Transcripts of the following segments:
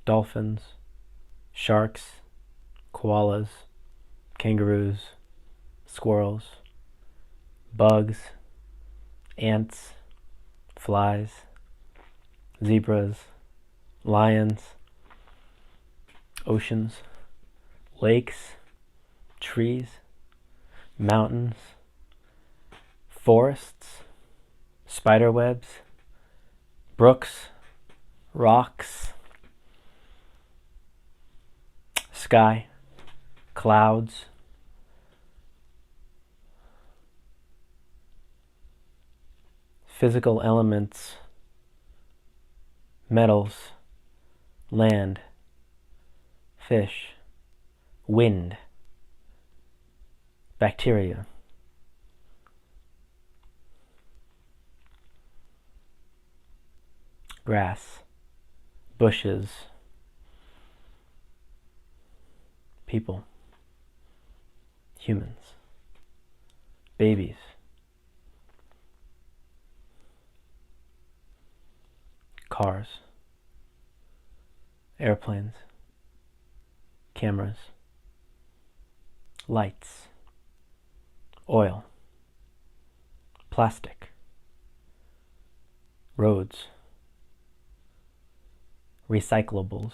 dolphins, sharks, koalas, kangaroos, squirrels, bugs, ants, flies, zebras, lions, oceans, lakes, trees, mountains, forests, spider webs, brooks, rocks, sky, clouds, physical elements, metals, land, fish, wind, bacteria, grass, bushes, people, humans, babies, cars, airplanes, cameras, lights, oil, plastic, roads, recyclables,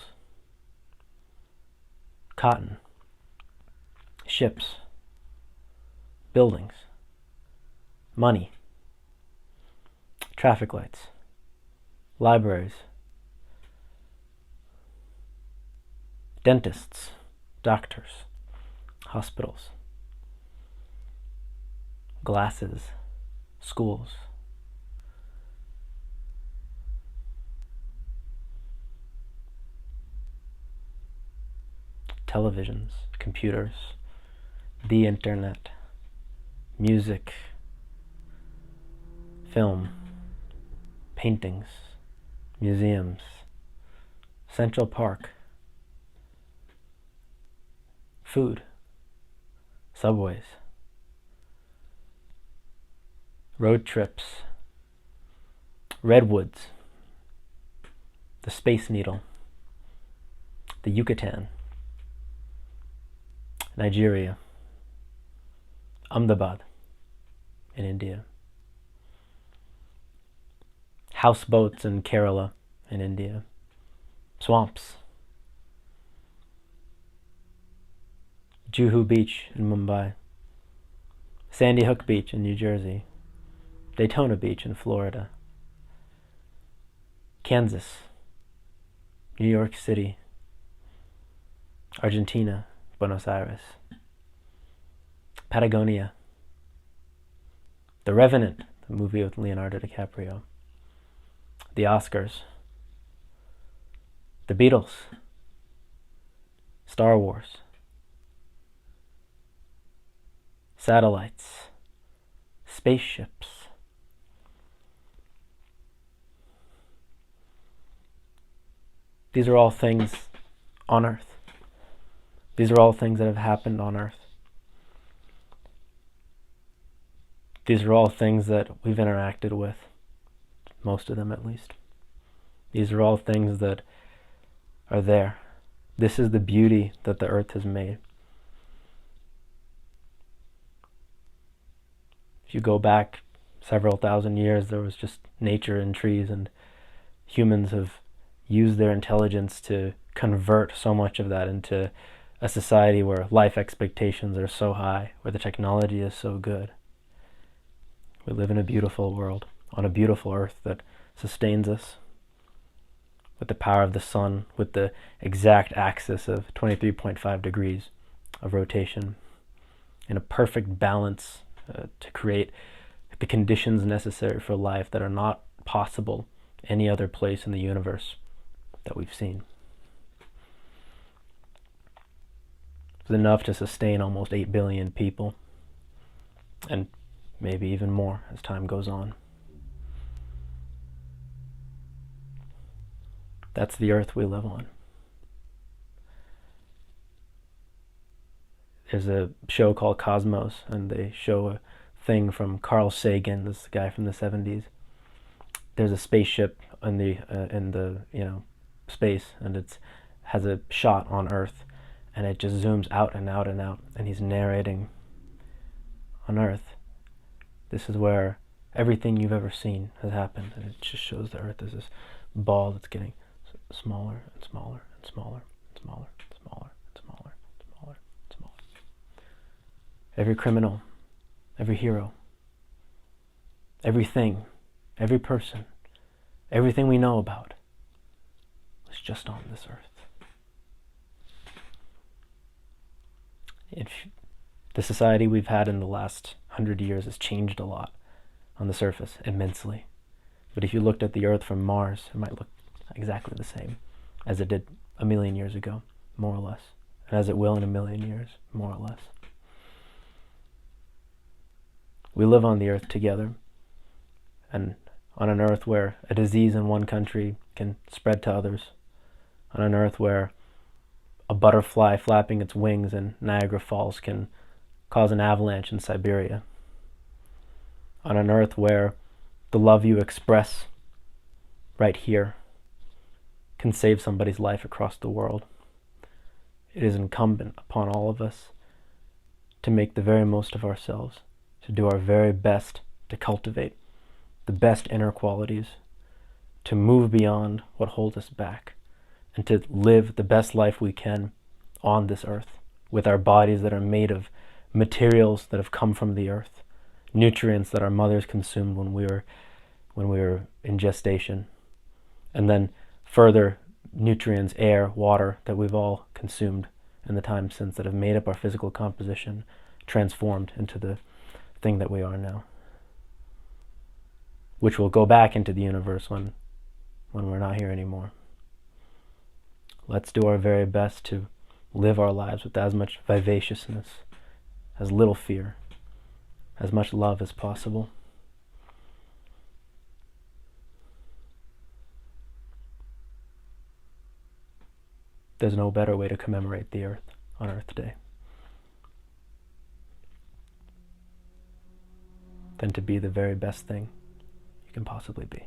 cotton, ships, buildings, money, traffic lights, libraries, dentists, doctors, hospitals, glasses, schools, televisions, computers, the internet, music, film, paintings, museums, Central Park, food, subways, road trips, redwoods, the Space Needle, the Yucatan, Nigeria, Ahmedabad in India, houseboats in Kerala in India, swamps, Juhu Beach in Mumbai, Sandy Hook Beach in New Jersey, Daytona Beach in Florida, Kansas, New York City, Argentina, Buenos Aires, Patagonia, The Revenant, the movie with Leonardo DiCaprio, the Oscars, the Beatles, Star Wars, satellites, spaceships, these are all things on Earth. These are all things that have happened on Earth. These are all things that we've interacted with, most of them at least. These are all things that are there. This is the beauty that the Earth has made. If you go back several thousand years, there was just nature and trees, and humans have used their intelligence to convert so much of that into a society where life expectations are so high, where the technology is so good. We live in a beautiful world, on a beautiful earth that sustains us with the power of the sun, with the exact axis of 23.5 degrees of rotation, in a perfect balance to create the conditions necessary for life that are not possible any other place in the universe that we've seen. It's enough to sustain almost 8 billion people, and maybe even more as time goes on. That's the earth we live on. There's a show called Cosmos, and they show a thing from Carl Sagan, this guy from the 70s. There's a spaceship in the space, and it's has a shot on Earth, and it just zooms out and out and out, and he's narrating on Earth. This is where everything you've ever seen has happened, and it just shows the Earth as this ball that's getting smaller and smaller and smaller and smaller and smaller and smaller and smaller and smaller. Every criminal, every hero, everything, every person, everything we know about was just on this Earth. The society we've had in the last 100 years has changed a lot on the surface, immensely. But if you looked at the Earth from Mars, it might look exactly the same as it did a million years ago, more or less, and as it will in a million years, more or less. We live on the Earth together, and on an Earth where a disease in one country can spread to others, on an Earth where a butterfly flapping its wings in Niagara Falls can cause an avalanche in Siberia, on an Earth where the love you express right here can save somebody's life across the world. It is incumbent upon all of us to make the very most of ourselves, to do our very best to cultivate the best inner qualities, to move beyond what holds us back, and to live the best life we can on this Earth with our bodies that are made of materials that have come from the Earth, nutrients that our mothers consumed when we were in gestation, and then further nutrients, air, water, that we've all consumed in the time since, that have made up our physical composition, transformed into the thing that we are now, which will go back into the universe when we're not here anymore. Let's do our very best to live our lives with as much vivaciousness, as little fear, as much love as possible. There's no better way to commemorate the Earth on Earth Day than to be the very best thing you can possibly be.